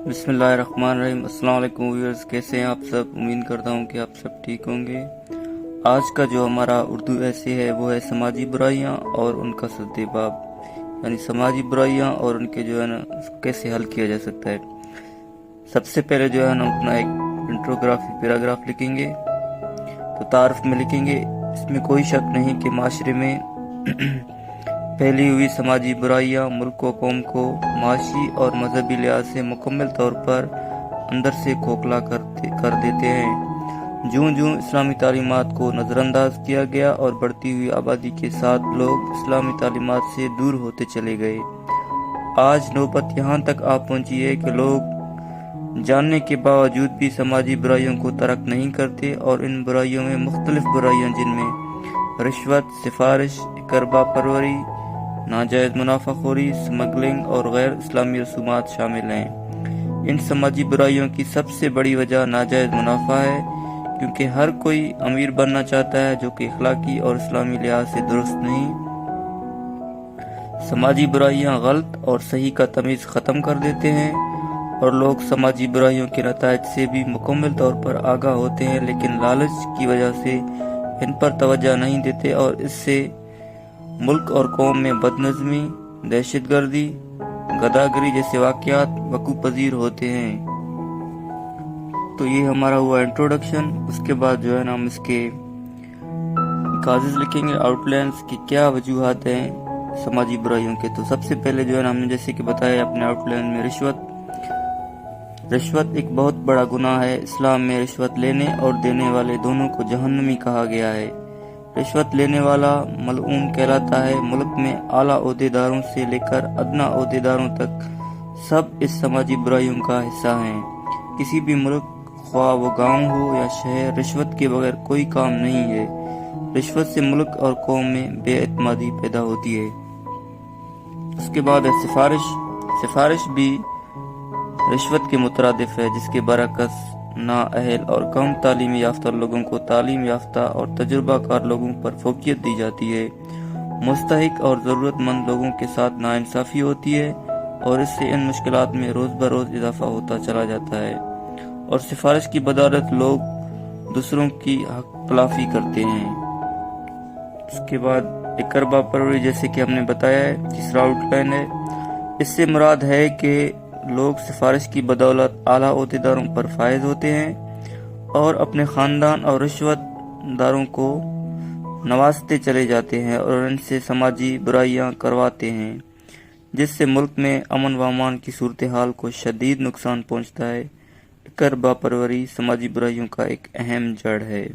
بسم اللہ الرحمن الرحیم۔ السلام علیکم ویورز، کیسے ہیں آپ سب؟ امید کرتا ہوں کہ آپ سب ٹھیک ہوں گے۔ آج کا جو ہمارا اردو ایسے ہے وہ ہے سماجی برائیاں اور ان کا سدباب، یعنی سماجی برائیاں اور ان کے جو ہے نا کیسے حل کیا جا سکتا ہے۔ سب سے پہلے جو ہے نا اپنا ایک انٹروگرافی پیراگراف لکھیں گے، تو تعارف میں لکھیں گے، اس میں کوئی شک نہیں کہ معاشرے میں پھیلی ہوئی سماجی برائیاں ملک و قوم کو معاشی اور مذہبی لحاظ سے مکمل طور پر اندر سے کھوکھلا کر دیتے ہیں۔ جوں اسلامی تعلیمات کو نظر انداز کیا گیا اور بڑھتی ہوئی آبادی کے ساتھ لوگ اسلامی تعلیمات سے دور ہوتے چلے گئے، آج نوبت یہاں تک آ پہنچی ہے کہ لوگ جاننے کے باوجود بھی سماجی برائیوں کو ترک نہیں کرتے، اور ان برائیوں میں مختلف برائیاں جن میں رشوت، سفارش، اقربا پروری، ناجائز منافع خوری، سمگلنگ اور غیر اسلامی رسومات شامل ہیں۔ ان سماجی برائیوں کی سب سے بڑی وجہ ناجائز منافع ہے، کیونکہ ہر کوئی امیر بننا چاہتا ہے، جو کہ اخلاقی اور اسلامی لحاظ سے درست نہیں۔ سماجی برائیاں غلط اور صحیح کا تمیز ختم کر دیتے ہیں، اور لوگ سماجی برائیوں کے نتائج سے بھی مکمل طور پر آگاہ ہوتے ہیں، لیکن لالچ کی وجہ سے ان پر توجہ نہیں دیتے، اور اس سے ملک اور قوم میں بدنظمی، دہشت گردی، غداگری جیسے واقعات وقوع پذیر ہوتے ہیں۔ تو یہ ہمارا ہوا انٹروڈکشن۔ اس کے بعد جو ہے نا ہم اس کے کازز لکھیں گے، آؤٹ لائنز کی کیا وجوہات ہیں سماجی برائیوں کے۔ تو سب سے پہلے جو ہے نا ہم نے جیسے کہ بتایا اپنے آؤٹ لائن میں، رشوت ایک بہت بڑا گناہ ہے۔ اسلام میں رشوت لینے اور دینے والے دونوں کو جہنمی کہا گیا ہے۔ رشوت لینے والا ملعون کہلاتا ہے۔ ملک میں اعلیٰ عہدیداروں سے لے کر ادنا عہدیداروں تک سب اس سماجی برائیوں کا حصہ ہیں۔ کسی بھی ملک، خواہ وہ گاؤں ہو یا شہر، رشوت کے بغیر کوئی کام نہیں ہے۔ رشوت سے ملک اور قوم میں بے اعتمادی پیدا ہوتی ہے۔ اس کے بعد ہے سفارش بھی رشوت کے مترادف ہے، جس کے برعکس نااہل اور کم تعلیم یافتہ لوگوں کو تعلیم یافتہ اور تجربہ کار لوگوں پر فوقیت دی جاتی ہے۔ مستحق اور ضرورت مند لوگوں کے ساتھ ناانصافی ہوتی ہے، اور اس سے ان مشکلات میں روز بروز اضافہ ہوتا چلا جاتا ہے، اور سفارش کی بدولت لوگ دوسروں کی حق تلافی کرتے ہیں۔ اس کے بعد اقربا پروری، جیسے کہ ہم نے بتایا ہے، تیسرا آؤٹ لائن ہے۔ اس سے مراد ہے کہ لوگ سفارش کی بدولت اعلیٰ عہدیداروں پر فائز ہوتے ہیں، اور اپنے خاندان اور رشوت داروں کو نوازتے چلے جاتے ہیں، اور ان سے سماجی برائیاں کرواتے ہیں، جس سے ملک میں امن و امان کی صورتحال کو شدید نقصان پہنچتا ہے۔ اقربا پروری سماجی برائیوں کا ایک اہم جڑ ہے۔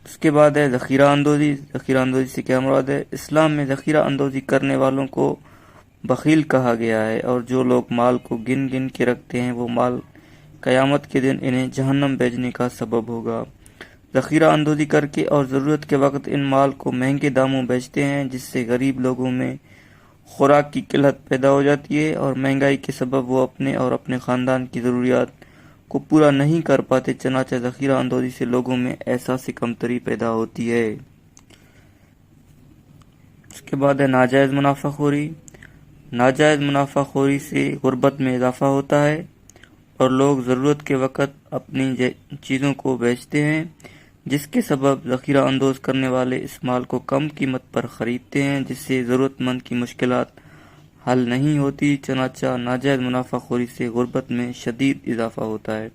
اس کے بعد ہے ذخیرہ اندوزی۔ ذخیرہ اندوزی سے کیا مراد ہے؟ اسلام میں ذخیرہ اندوزی کرنے والوں کو بخیل کہا گیا ہے، اور جو لوگ مال کو گن کے رکھتے ہیں، وہ مال قیامت کے دن انہیں جہنم بھیجنے کا سبب ہوگا۔ ذخیرہ اندوزی کر کے اور ضرورت کے وقت ان مال کو مہنگے داموں بیچتے ہیں، جس سے غریب لوگوں میں خوراک کی قلت پیدا ہو جاتی ہے، اور مہنگائی کے سبب وہ اپنے اور اپنے خاندان کی ضروریات کو پورا نہیں کر پاتے۔ چنانچہ ذخیرہ اندوزی سے لوگوں میں احساس کمتری پیدا ہوتی ہے۔ اس کے بعد ہے ناجائز منافع خوری۔ ناجائز منافع خوری سے غربت میں اضافہ ہوتا ہے، اور لوگ ضرورت کے وقت اپنی چیزوں کو بیچتے ہیں، جس کے سبب ذخیرہ اندوز کرنے والے اس مال کو کم قیمت پر خریدتے ہیں، جس سے ضرورت مند کی مشکلات حل نہیں ہوتی۔ چنانچہ ناجائز منافع خوری سے غربت میں شدید اضافہ ہوتا ہے۔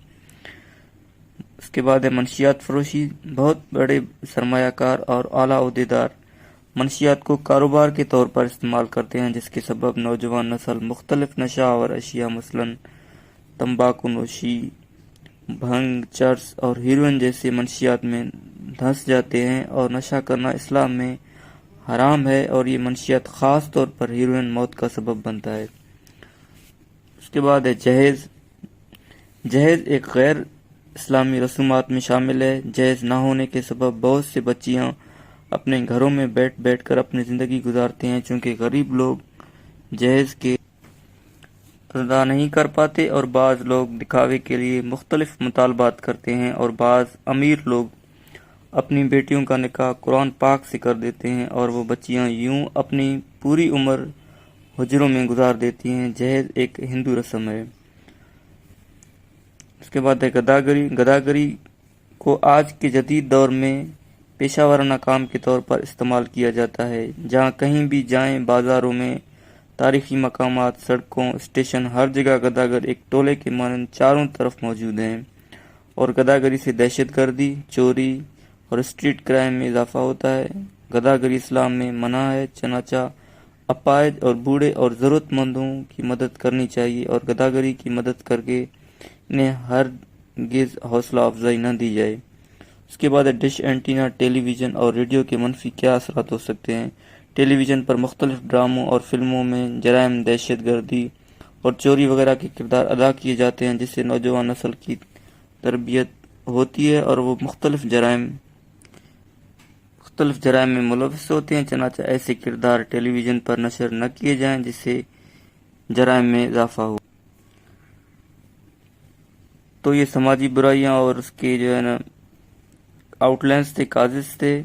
اس کے بعد ہے منشیات فروشی۔ بہت بڑے سرمایہ کار اور اعلیٰ عہدیدار منشیات کو کاروبار کے طور پر استعمال کرتے ہیں، جس کے سبب نوجوان نسل مختلف نشہ آور اشیاء مثلاً تمباکو نوشی، بھنگ، چرس اور ہیروئن جیسے منشیات میں دھنس جاتے ہیں، اور نشہ کرنا اسلام میں حرام ہے، اور یہ منشیات خاص طور پر ہیروئن موت کا سبب بنتا ہے۔ اس کے بعد ہے جہیز ایک غیر اسلامی رسومات میں شامل ہے۔ جہیز نہ ہونے کے سبب بہت سے بچیاں اپنے گھروں میں بیٹھ کر اپنی زندگی گزارتے ہیں، چونکہ غریب لوگ جہیز کے ادا نہیں کر پاتے، اور بعض لوگ دکھاوے کے لیے مختلف مطالبات کرتے ہیں، اور بعض امیر لوگ اپنی بیٹیوں کا نکاح قرآن پاک سے کر دیتے ہیں اور وہ بچیاں یوں اپنی پوری عمر حجروں میں گزار دیتی ہیں۔ جہیز ایک ہندو رسم ہے۔ اس کے بعد ہے گداگری۔ گداگری کو آج کے جدید دور میں پیشہ ورانہ کام کے طور پر استعمال کیا جاتا ہے۔ جہاں کہیں بھی جائیں، بازاروں میں، تاریخی مقامات، سڑکوں، اسٹیشن، ہر جگہ گداگر ایک ٹولے کے مانند چاروں طرف موجود ہیں، اور گداگری سے دہشت گردی، چوری اور اسٹریٹ کرائم میں اضافہ ہوتا ہے۔ گداگری اسلام میں منع ہے، چنانچہ اپاہج اور بوڑھے اور ضرورت مندوں کی مدد کرنی چاہیے، اور گداگری کی مدد کر کے انہیں ہرگز حوصلہ افزائی نہ دی جائے۔ اس کے بعد ڈش اینٹینا۔ ٹیلی ویژن اور ریڈیو کے منفی کیا اثرات ہو سکتے ہیں؟ ٹیلی ویژن پر مختلف ڈراموں اور فلموں میں جرائم، دہشت گردی اور چوری وغیرہ کے کردار ادا کیے جاتے ہیں، جس سے نوجوان نسل کی تربیت ہوتی ہے اور وہ مختلف جرائم میں ملوث ہوتے ہیں۔ چنانچہ ایسے کردار ٹیلی ویژن پر نشر نہ کیے جائیں جس سے جرائم میں اضافہ ہو۔ تو یہ سماجی برائیاں اور اس کے جو ہے نا آؤٹ لائنز تھے، کازز تھے۔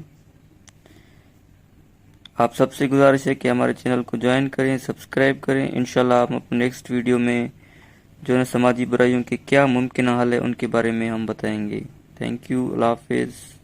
آپ سب سے گزارش ہے کہ ہمارے چینل کو جوائن کریں، سبسکرائب کریں۔ انشاءاللہ ہم اپنے نیکسٹ ویڈیو میں جو ہے سماجی برائیوں کے کیا ممکنہ حل ہے ان کے بارے میں ہم بتائیں گے۔ تھینک یو، اللہ حافظ۔